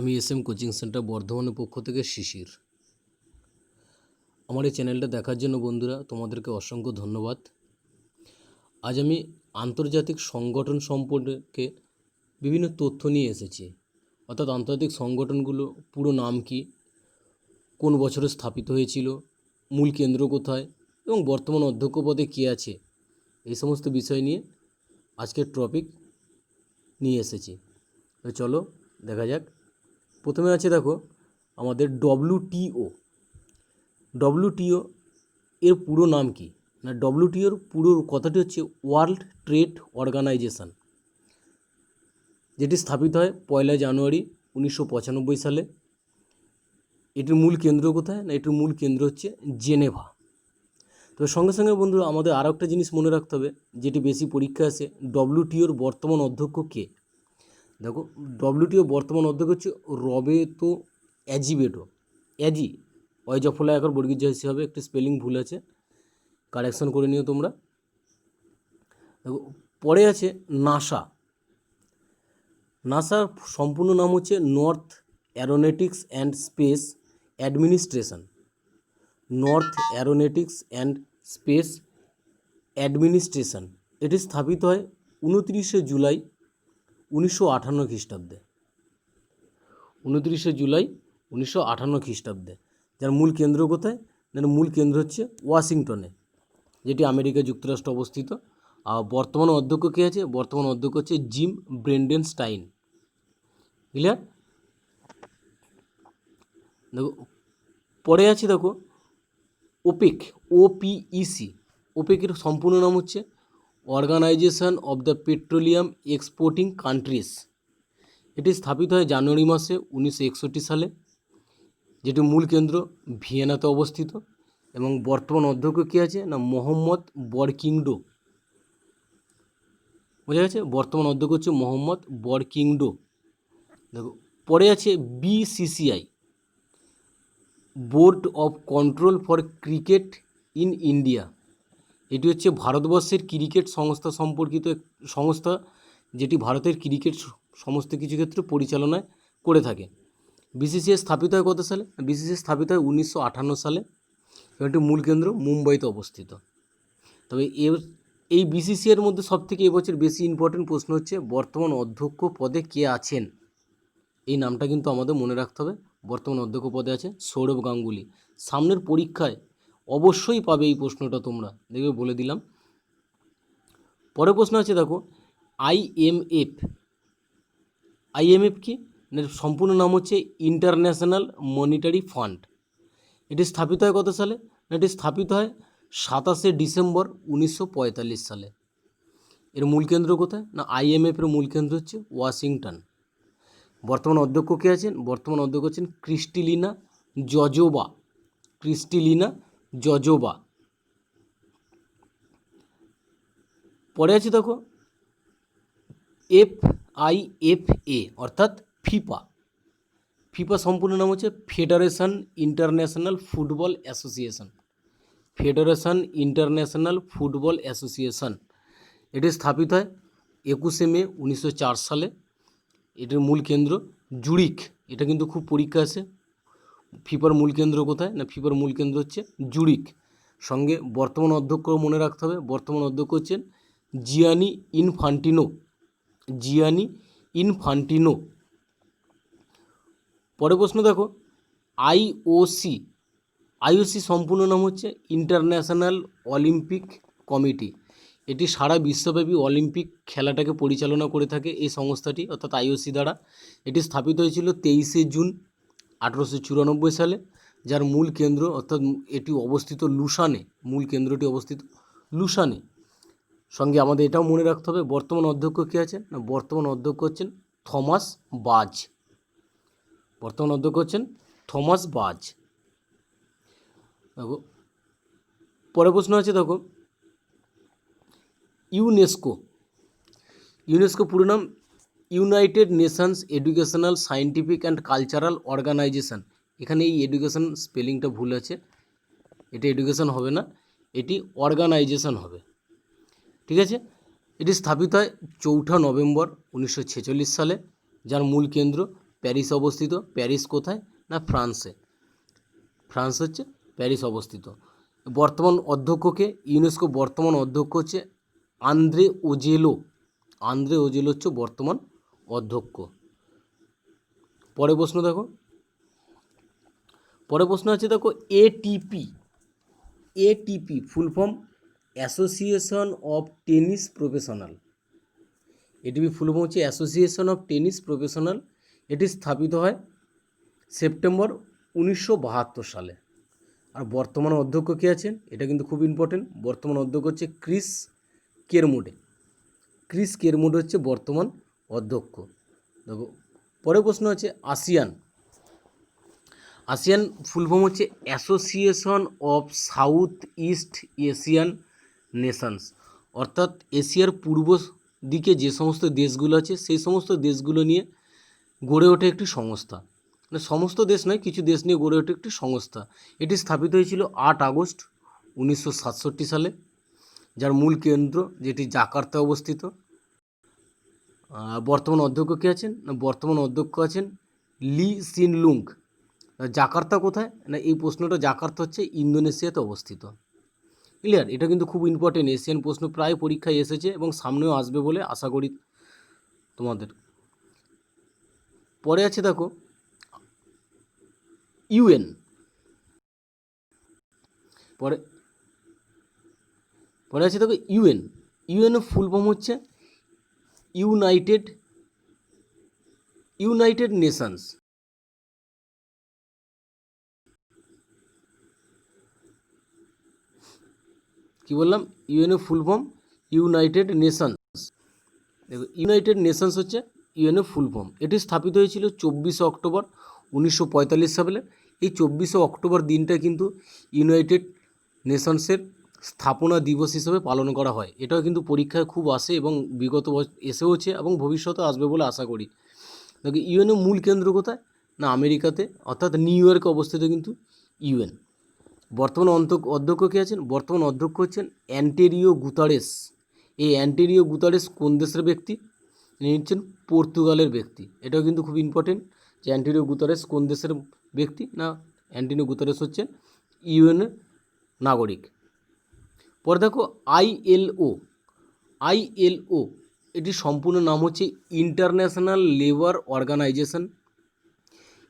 আমি SM coaching centre বর্ধমানের পক্ষ থেকে শিশির। আমার এই চ্যানেলটা দেখার জন্য বন্ধুরা তোমাদেরকে অসংখ্য ধন্যবাদ। আজ আমি আন্তর্জাতিক সংগঠন সম্পর্কে বিভিন্ন তথ্য নিয়ে এসেছি। অর্থাৎ আন্তর্জাতিক সংগঠনগুলো পুরো নাম কি, কোন বছরে স্থাপিত হয়েছিল, মূল কেন্দ্র কোথায় এবং বর্তমান অধ্যক্ষ পদে কে আছে, এই সমস্ত বিষয় নিয়ে আজকের টপিক নিয়ে এসেছি। তো চলো দেখা যাক। প্রথমে আছে দেখো আমাদের ডব্লিউটিও এর পুরো নাম কি না, ডব্লিউটিওর পুরো কথাটি হচ্ছে ওয়ার্ল্ড ট্রেড অর্গানাইজেশন, যেটি স্থাপিত হয় 1 জানুয়ারি 1995 সালে। এটির মূল কেন্দ্র কোথায় না, এটির মূল কেন্দ্র হচ্ছে জেনেভা। তবে সঙ্গে সঙ্গে বন্ধুরা আমাদের আরও একটা জিনিস মনে রাখতে হবে, যেটি বেশি পরীক্ষা আসে, ডব্লিউটিওর বর্তমান অধ্যক্ষ কে। দেখো ডব্লিউটিও বর্তমান অধ্যক্ষ হচ্ছে রবের্তো অ্যাজিবেটো। অয়জফলা একর বর্গীর জয়সি হবে, একটু স্পেলিং ভুল আছে, কারেকশন করে নিও তোমরা। দেখো পরে আছে নাসার সম্পূর্ণ নাম হচ্ছে north Aeronautics and space administration. এটি স্থাপিত হয় 29 জুলাই 1958 খ্রিস্টাব্দে। 29 জুলাই 1958 খ্রিস্টাব্দে। যার মূল কেন্দ্র কোথায় না, মূল কেন্দ্র হচ্ছে ওয়াশিংটনে, যেটি আমেরিকা যুক্তরাষ্ট্র অবস্থিত। আর বর্তমান অধ্যক্ষ কে আছে, বর্তমান অধ্যক্ষ হচ্ছে জিম ব্রেন্ডেনস্টাইন। ক্লিয়ার? দেখো পরে আছে দেখো ওপিইসি। ওপেকের সম্পূর্ণ নাম হচ্ছে organisation of the petroleum exporting countries. এটি স্থাপিত হয় জানুয়ারি মাসে 1961 সালে, যেটি মূল কেন্দ্র ভিয়েনাতে অবস্থিত। এবং বর্তমান অধ্যক্ষ কে আছে না, মোহাম্মদ বরকিংডো। বোঝা গেছে? বর্তমান অধ্যক্ষ হচ্ছে মোহাম্মদ বরকিংডো। দেখো পরে আছে BCCI, board of control for cricket in India. এটি হচ্ছে ভারতবর্ষের ক্রিকেট সংস্থা সম্পর্কিত সংস্থা, যেটি ভারতের ক্রিকেট সমস্ত কিছু ক্ষেত্রে পরিচালনায় করে থাকে। বিসিসিআই স্থাপিত হয় কত সালে? বিসিসিআই স্থাপিত হয় 1958 সালে। এটি মূল কেন্দ্র মুম্বাইতে অবস্থিত। তবে এই বিসিসিআইয়ের মধ্যে সবথেকে এবছর বেশি ইম্পর্টেন্ট প্রশ্ন হচ্ছে বর্তমান অধ্যক্ষ পদে কে আছেন। এই নামটা কিন্তু আমাদের মনে রাখতে হবে। বর্তমান অধ্যক্ষ পদে আছে সৌরভ গাঙ্গুলি। সামনের পরীক্ষায় অবশ্যই পাবে এই প্রশ্নটা, তোমরা দেখবে, বলে দিলাম। পরের প্রশ্ন আছে দেখো আইএমএফ কি, সম্পূর্ণ নাম হচ্ছে ইন্টারন্যাশনাল মনিটারি ফান্ড। এটি স্থাপিত হয় কত সালে? এটি স্থাপিত হয় 27 ডিসেম্বর 1945 সালে। এর মূল কেন্দ্র কোথায় না, আইএমএফের মূল কেন্দ্র হচ্ছে ওয়াশিংটন। বর্তমান অধ্যক্ষ কে আছেন? বর্তমান অধ্যক্ষ হচ্ছেন ক্রিস্টালিনা জজোবা। পরে আছে দেখো FIFA অর্থাৎ ফিফা সম্পূর্ণ নাম হচ্ছে ফেডারেশন ইন্টারন্যাশনাল ফুটবল অ্যাসোসিয়েশন। এটি স্থাপিত হয় 21 মে 1904 সালে। এটির মূল কেন্দ্র জুরিখ। এটা কিন্তু খুব পরীক্ষা আসে। ফিফার মূল কেন্দ্র কোথায় না, ফিফার মূল কেন্দ্র হচ্ছে জুরিখ। সঙ্গে বর্তমান অধ্যক্ষ মনে রাখতে হবে, বর্তমান অধ্যক্ষ হচ্ছেন জিয়ানি ইনফান্টিনো। পরের প্রশ্ন দেখো আইওসি সম্পূর্ণ নাম হচ্ছে ইন্টারন্যাশনাল অলিম্পিক কমিটি। এটি সারা বিশ্বব্যাপী অলিম্পিক খেলাটাকে পরিচালনা করে থাকে এই সংস্থাটি, অর্থাৎ আইওসি দ্বারা। এটি স্থাপিত হয়েছিল 23 জুন 1894 সালে। যার মূল কেন্দ্র অর্থাৎ এটি অবস্থিত লুসানে, মূল কেন্দ্রটি অবস্থিত লুসানে। সঙ্গে আমাদের এটাও মনে রাখতে হবে বর্তমান অধ্যক্ষ কে আছেন না, বর্তমান অধ্যক্ষ হচ্ছেন থমাস বাজ। দেখো পরের প্রশ্ন আছে দেখো ইউনেস্কো পুরো নাম United Nations educational scientific and cultural organisation. এখানে এই এডুকেশন স্পেলিংটা ভুল আছে, এটা এডুকেশন হবে না, এটি অর্গানাইজেশন হবে। ঠিক আছে? এটি স্থাপিত হয় 4 নভেম্বর 1946 সালে। যার মূল কেন্দ্র প্যারিস অবস্থিত। প্যারিস কোথায়? না ফ্রান্সে। ফ্রান্স হচ্ছে প্যারিস অবস্থিত। বর্তমান অধ্যক্ষকে, ইউনেস্কো বর্তমান অধ্যক্ষ হচ্ছে আন্দ্রে ওজেলো। আন্দ্রে ওজেলো হচ্ছে বর্তমান অধ্যক্ষ। পরের প্রশ্ন দেখো, পরের প্রশ্ন আছে দেখো ATP. ATP full form association of tennis professional. ATP full form হচ্ছে অ্যাসোসিয়েশন অফ টেনিস প্রফেশনাল। এটি স্থাপিত হয় সেপ্টেম্বর 1972 সালে। আর বর্তমান অধ্যক্ষ কে আছেন? এটা কিন্তু খুব ইম্পর্টেন্ট। বর্তমান অধ্যক্ষ হচ্ছে ক্রিস কেরমুডে। ক্রিস কেরমুডে হচ্ছে বর্তমান অধ্যক্ষ। দেখো পরের প্রশ্ন আছে আসিয়ান। আসিয়ান ফুল ফর্ম হচ্ছে association of south east Asian Nations. অর্থাৎ এশিয়ার পূর্ব দিকে যে সমস্ত দেশগুলো আছে সেই সমস্ত দেশগুলো নিয়ে গড়ে ওঠে একটি সংস্থা। মানে সমস্ত দেশ নয়, কিছু দেশ নিয়ে গড়ে ওঠে একটি সংস্থা। এটি স্থাপিত হয়েছিল 8 আগস্ট 1967 সালে, যার মূল কেন্দ্র যেটি জাকার্তায় অবস্থিত। বর্তমান অধ্যক্ষ কে আছেন? না বর্তমান অধ্যক্ষ আছেন লি সিন লুং। জাকার্তা কোথায়? না এই প্রশ্নটা জাকার্তা হচ্ছে ইন্দোনেশিয়াতে অবস্থিত। ক্লিয়ার? এটা কিন্তু খুব ইম্পর্টেন্ট, এশিয়ান প্রশ্ন প্রায় পরীক্ষায় এসেছে এবং সামনেও আসবে বলে আশা করি তোমাদের। পরে আছে দেখো ইউএন। পরে পরে আছে দেখো ইউএন। ইউএনের ফুল ফর্ম হচ্ছে ইউনাইটেড নেশনস। কি বললাম? ইউএনের ফুল ফর্ম ইউনাইটেড নেশনস। দেখো ইউনাইটেড নেশনস হচ্ছে ইউএনের ফুল ফর্ম। এটি স্থাপিত হয়েছিল 24 অক্টোবর 1945 সালে। এই 24 অক্টোবর দিনটা কিন্তু ইউনাইটেড নেশনসের স্থাপনা দিবস হিসেবে পালন করা হয়। এটাও কিন্তু পরীক্ষায় খুব আসে এবং বিগত এসেওছে এবং ভবিষ্যতে আসবে বলে আশা করি। দেখো ইউএনের মূল কেন্দ্র কোথায়? না আমেরিকাতে, অর্থাৎ নিউ ইয়র্কে অবস্থিত কিন্তু ইউএন। বর্তমান অধ্যক্ষ কে আছেন? বর্তমান অধ্যক্ষ হচ্ছেন অ্যান্টোনিও গুতেরেস। এই অ্যান্টোনিও গুতেরেস কোন দেশের ব্যক্তি? ইনি হচ্ছেন পর্তুগালের ব্যক্তি। এটাও কিন্তু খুব ইম্পর্টেন্ট যে অ্যান্টোনিও গুতেরেস কোন দেশের ব্যক্তি? না অ্যান্টোনিও গুতেরেস হচ্ছেন ইউএনের নাগরিক। পরে দেখো আইএলও। আইএলও এটির সম্পূর্ণ নাম হচ্ছে ইন্টারন্যাশনাল লেবার অর্গানাইজেশন।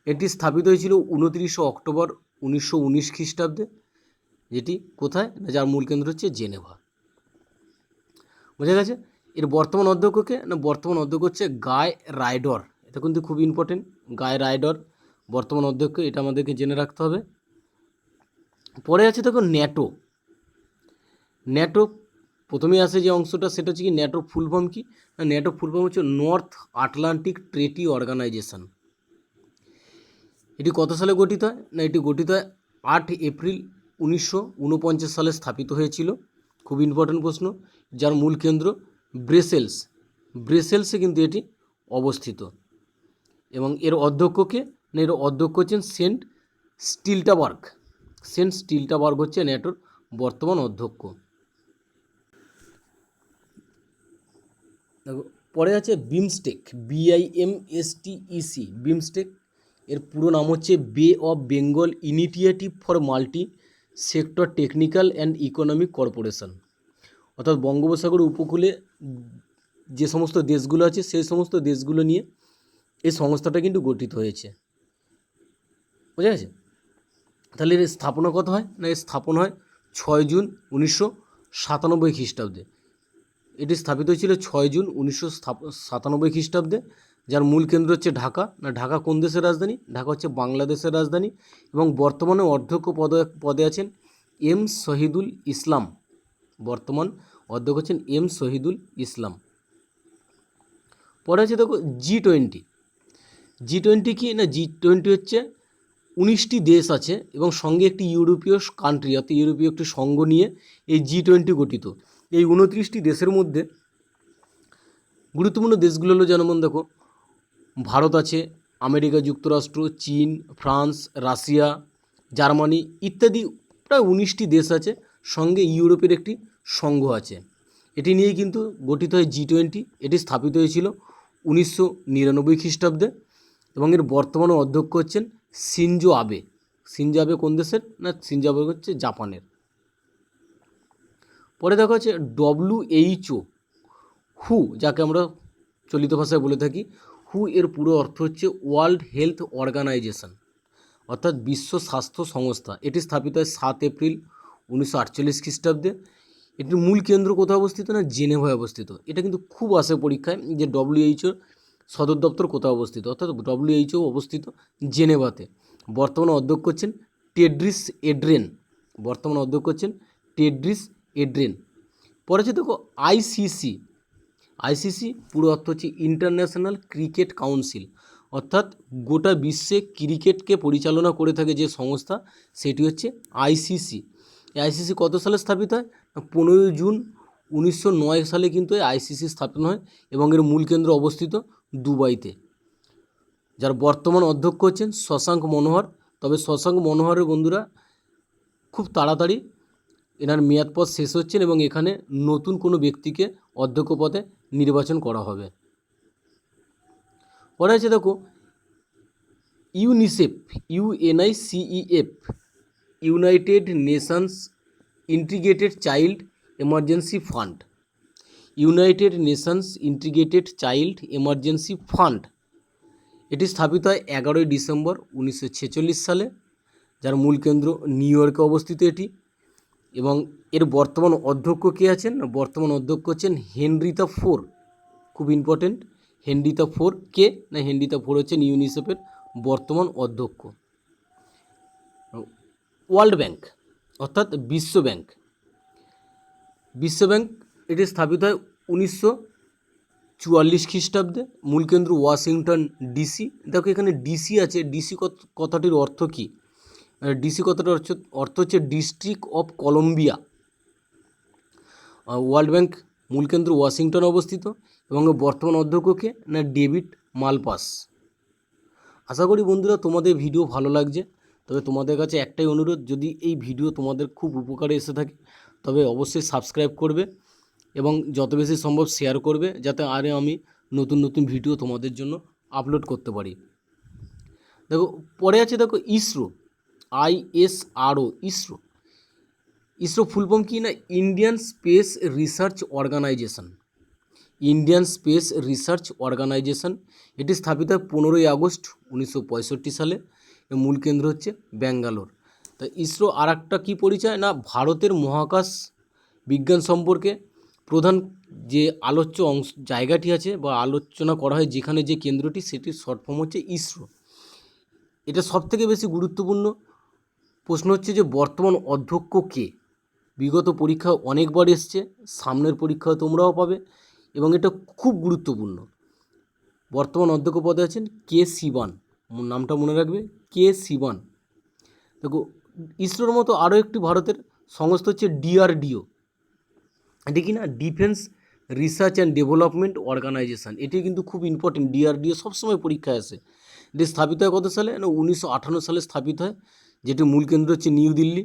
এটি স্থাপিত হয়েছিল 29 অক্টোবর 1919 খ্রিস্টাব্দে, যেটি কোথায়? না যার মূল কেন্দ্র হচ্ছে জেনেভা। বোঝা গেছে? এর বর্তমান অধ্যক্ষকে? না বর্তমান অধ্যক্ষ হচ্ছে গায় রাইডর। এটা কিন্তু খুব ইম্পর্টেন্ট, গায় রাইডর বর্তমান অধ্যক্ষ, এটা আমাদেরকে জেনে রাখতে হবে। পরে আছে দেখো ন্যাটো। ন্যাটো প্রথমেই আসে যে অংশটা সেটা হচ্ছে কি ন্যাটো ফুল ফর্ম কি? না ন্যাটো ফুল ফর্ম হচ্ছে নর্থ আটলান্টিক ট্রেটি অর্গানাইজেশন। এটি কত সালে গঠিত হয়? না এটি গঠিত হয় 8 এপ্রিল 1949 সালে স্থাপিত হয়েছিল। খুব ইম্পর্টেন্ট প্রশ্ন। যার মূল কেন্দ্র ব্রাসেলস। ব্রাসেলসে কিন্তু এটি অবস্থিত। এবং এর অধ্যক্ষকে? না এর অধ্যক্ষ হচ্ছেন সেন্ট স্টিলটাবার্গ। সেন্ট স্টিলটাবার্গ হচ্ছে ন্যাটোর বর্তমান অধ্যক্ষ। দেখো পরে আছে বিমস্টেক। BIMSTEC বিমস্টেক। এর পুরো নাম হচ্ছে বে of Bengal initiative for multi sector technical and economic corporation. অর্থাৎ বঙ্গোপসাগর উপকূলে যে সমস্ত দেশগুলো আছে সেই সমস্ত দেশগুলো নিয়ে এই সংস্থাটা কিন্তু গঠিত হয়েছে। বোঝা গেছে? তাহলে এর স্থাপনা কত হয়? না এর স্থাপনা হয় 6 জুন 1997 খ্রিস্টাব্দে। এটি স্থাপিত হয়েছিল 6 জুন 1997 খ্রিস্টাব্দে। যার মূল কেন্দ্র হচ্ছে ঢাকা। না ঢাকা কোন দেশের রাজধানী? ঢাকা হচ্ছে বাংলাদেশের রাজধানী। এবং বর্তমানে অধ্যক্ষ পদে আছেন এম শহীদুল ইসলাম। বর্তমান অধ্যক্ষ হচ্ছেন এম শহীদুল ইসলাম। পরে আছে দেখো G20। G20 কি? না G20 হচ্ছে 19টি দেশ আছে এবং সঙ্গে একটি ইউরোপীয় কান্ট্রি, অর্থাৎ ইউরোপীয় একটি সংঘ নিয়ে এই G20 গঠিত। এই 29টি দেশের মধ্যে গুরুত্বপূর্ণ দেশগুলো হলো যেমন দেখো ভারত আছে, আমেরিকা যুক্তরাষ্ট্র, চীন, ফ্রান্স, রাশিয়া, জার্মানি ইত্যাদি প্রায় 19টি দেশ আছে, সঙ্গে ইউরোপের একটি সংঘ আছে। এটি নিয়েই কিন্তু গঠিত হয় G20। এটি স্থাপিত হয়েছিল 1999 খ্রিস্টাব্দে এবং এর বর্তমান অধ্যক্ষ হচ্ছেন শিনজো আবে। শিনজো আবে কোন দেশের? না শিনজো আবে হচ্ছে জাপানের। পরে দেখা হচ্ছে WHO, হু, যাকে আমরা চলিত ভাষায় বলে থাকি হু, এর পুরো অর্থ হচ্ছে ওয়ার্ল্ড হেলথ অর্গানাইজেশন, অর্থাৎ বিশ্ব স্বাস্থ্য সংস্থা। এটি স্থাপিত হয় 7 এপ্রিল 1948 খ্রিস্টাব্দে। এটির মূল কেন্দ্র কোথায় অবস্থিত? না জেনেভায় অবস্থিত। এটা কিন্তু খুব আসে পরীক্ষায় যে WHO সদর দপ্তর কোথায় অবস্থিত, অর্থাৎ WHO অবস্থিত জেনেভাতে। বর্তমানে অধ্যক্ষ হচ্ছেন টেড্রিস এড্রেন। বর্তমানে অধ্যক্ষ হচ্ছেন টেড্রিস এড্রেন। পরে হচ্ছে দেখো আইসিসি। আইসিসি পুরো অর্থ হচ্ছে ইন্টারন্যাশনাল ক্রিকেট কাউন্সিল, অর্থাৎ গোটা বিশ্বে ক্রিকেটকে পরিচালনা করে থাকে যে সংস্থা, সেটি হচ্ছে আইসিসি। এই আইসিসি কত সালে স্থাপিত হয়? 15 জুন 1909 সালে কিন্তু এই আইসিসি স্থাপন হয় এবং এর মূল কেন্দ্র অবস্থিত দুবাইতে। যার বর্তমান অধ্যক্ষ হচ্ছেন শশাঙ্ক মনোহর। তবে শশাঙ্ক মনোহরের বন্ধুরা খুব তাড়াতাড়ি এনার মেয়াদপদ শেষ হচ্ছেন এবং এখানে নতুন কোনো ব্যক্তিকে অধ্যক্ষ পদে নির্বাচন করা হবে। পরে আছে দেখো UNICEF, UNICEF, United Nations integrated child emergency fund. United Nations integrated child emergency fund এটি স্থাপিত হয় 11 ডিসেম্বর 1946 সালে, যার মূল কেন্দ্র নিউ ইয়র্কে অবস্থিত এটি। এবং এর বর্তমান অধ্যক্ষ কে আছেন? বর্তমান অধ্যক্ষ হচ্ছেন হেনরিতা ফোর। খুব ইম্পর্টেন্ট, হেনরিতা ফোর কে? না হেনরিতা ফোর হচ্ছেন ইউনিসেফের বর্তমান অধ্যক্ষ। ওয়ার্ল্ড ব্যাংক অর্থাৎ বিশ্ব ব্যাংক। বিশ্ব ব্যাংক এটি স্থাপিত হয় 1944 খ্রিস্টাব্দে, মূল কেন্দ্র ওয়াশিংটন ডিসি। দেখো এখানে ডিসি আছে, ডিসি কথাটির অর্থ কী? ডিসি কথাটার অর্থ হচ্ছে district of Colombia. World bank মূল কেন্দ্র ওয়াশিংটন অবস্থিত এবং বর্তমান অধ্যক্ষকে না ডেভিড মালপাস। আশা করি বন্ধুরা তোমাদের ভিডিও ভালো লাগছে। তবে তোমাদের কাছে একটাই অনুরোধ, যদি এই ভিডিও তোমাদের খুব উপকারে এসে থাকে তবে অবশ্যই সাবস্ক্রাইব করবে এবং যত বেশি সম্ভব শেয়ার করবে, যাতে আরও আমি নতুন নতুন ভিডিও তোমাদের জন্য আপলোড করতে পারি। দেখো পরে আছে দেখো ISRO, ISRO, ISRO. ISRO full form কী? না Indian space research organisation. Indian space research organisation এটি স্থাপিত হয় 15 আগস্ট 1965 সালে। এর মূল কেন্দ্র হচ্ছে ব্যাঙ্গালোর। তা ইসরো আর একটা কী পরিচয়? না ভারতের মহাকাশ বিজ্ঞান সম্পর্কে প্রধান যে আলোচ্য জায়গাটি আছে বা আলোচনা করা হয় যেখানে যে কেন্দ্রটি, সেটির শর্ট ফর্ম হচ্ছে ইসরো। এটা সবথেকে বেশি গুরুত্বপূর্ণ প্রশ্ন হচ্ছে যে বর্তমান অধ্যক্ষ কে? বিগত পরীক্ষা অনেকবার এসছে, সামনের পরীক্ষা তোমরাও পাবে এবং এটা খুব গুরুত্বপূর্ণ। বর্তমান অধ্যক্ষ পদে আছেন কে শিবান। নামটা মনে রাখবে, কে শিবান। দেখো ইসরোর মতো আরও একটি ভারতের সংস্থা হচ্ছে DRDO। এটি কি না defence research and development organisation. এটি কিন্তু খুব ইম্পর্টেন্ট, DRDO সবসময় পরীক্ষায় আসে। এটি স্থাপিত হয় কত সালে? না 1958 সালে স্থাপিত হয়, যেটির মূল কেন্দ্র হচ্ছে নিউ দিল্লি।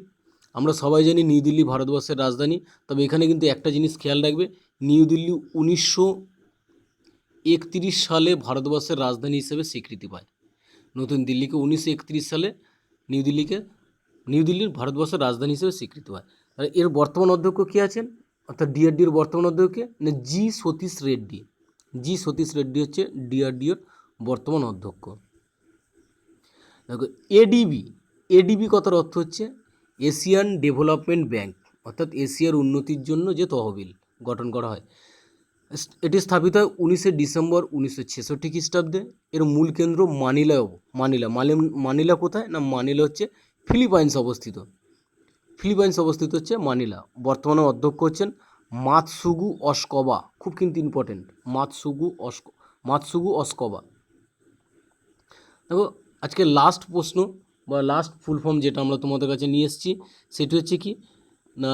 আমরা সবাই জানি নিউ দিল্লি ভারতবর্ষের রাজধানী। তবে এখানে কিন্তু একটা জিনিস খেয়াল রাখবে, নিউ দিল্লি 1931 সালে ভারতবর্ষের রাজধানী হিসেবে স্বীকৃতি পায়। নতুন দিল্লিকে 1931 সালে নিউ দিল্লির ভারতবর্ষের রাজধানী হিসেবে স্বীকৃতি পায়। আর এর বর্তমান অধ্যক্ষ কে আছেন? অর্থাৎ DRDOর বর্তমান অধ্যক্ষ না সতীশ রেড্ডি। সতীশ রেড্ডি হচ্ছে DRDOর বর্তমান অধ্যক্ষ। দেখো এডিবি কথার অর্থ হচ্ছে এশিয়ান ডেভেলপমেন্ট ব্যাংক, অর্থাৎ এশিয়ার উন্নতির জন্য যে তহবিল গঠন করা হয়। এটি স্থাপিত হয় 19 ডিসেম্বর 1966 খ্রিস্টাব্দে। এর মূল কেন্দ্র মানিলা কোথায়? না মানিলা হচ্ছে ফিলিপাইন্স অবস্থিত হচ্ছে মানিলা। বর্তমানে অধ্যক্ষ হচ্ছেন মাতসুগু অসকবা। খুব কিন্তু ইম্পর্টেন্ট, মাতসুগু অসকবা। দেখো আজকে লাস্ট প্রশ্ন বা লাস্ট ফুল ফর্ম যেটা আমরা তোমাদের কাছে নিয়ে এসেছি সেটি হচ্ছে কি না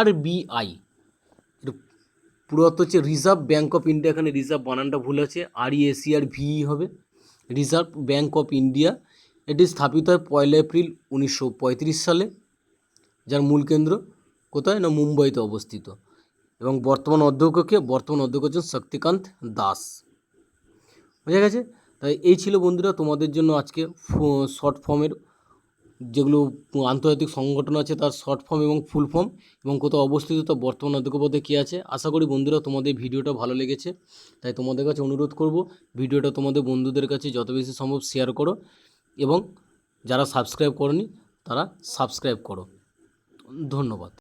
RBI। এর পুরো অর্থ হচ্ছে রিজার্ভ ব্যাঙ্ক অফ ইন্ডিয়া। এখানে রিজার্ভ বানানটা ভুল আছে, RESERVE হবে, রিজার্ভ ব্যাঙ্ক অফ ইন্ডিয়া। এটি স্থাপিত হয় 1 এপ্রিল 1935 সালে, যার মূল কেন্দ্র কোথায়? না মুম্বাইতে অবস্থিত। এবং বর্তমান অধ্যক্ষ হচ্ছেন শক্তিকান্ত দাস। বোঝা গেছে? তাই এই ছিল বন্ধুরা তোমাদের জন্য আজকে শর্ট ফর্মের যেগুলো আন্তর্জাতিক সংগঠন আছে তার শর্ট ফর্ম এবং ফুল ফর্ম এবং কোথাও অবস্থিত তা বর্তমান অধ্যক্ষপদে কী আছে। আশা করি বন্ধুরা তোমাদের ভিডিওটা ভালো লেগেছে, তাই তোমাদের কাছে অনুরোধ করব ভিডিওটা তোমাদের বন্ধুদের কাছে যত বেশি সম্ভব শেয়ার করো এবং যারা সাবস্ক্রাইব করনি তারা সাবস্ক্রাইব করো। ধন্যবাদ।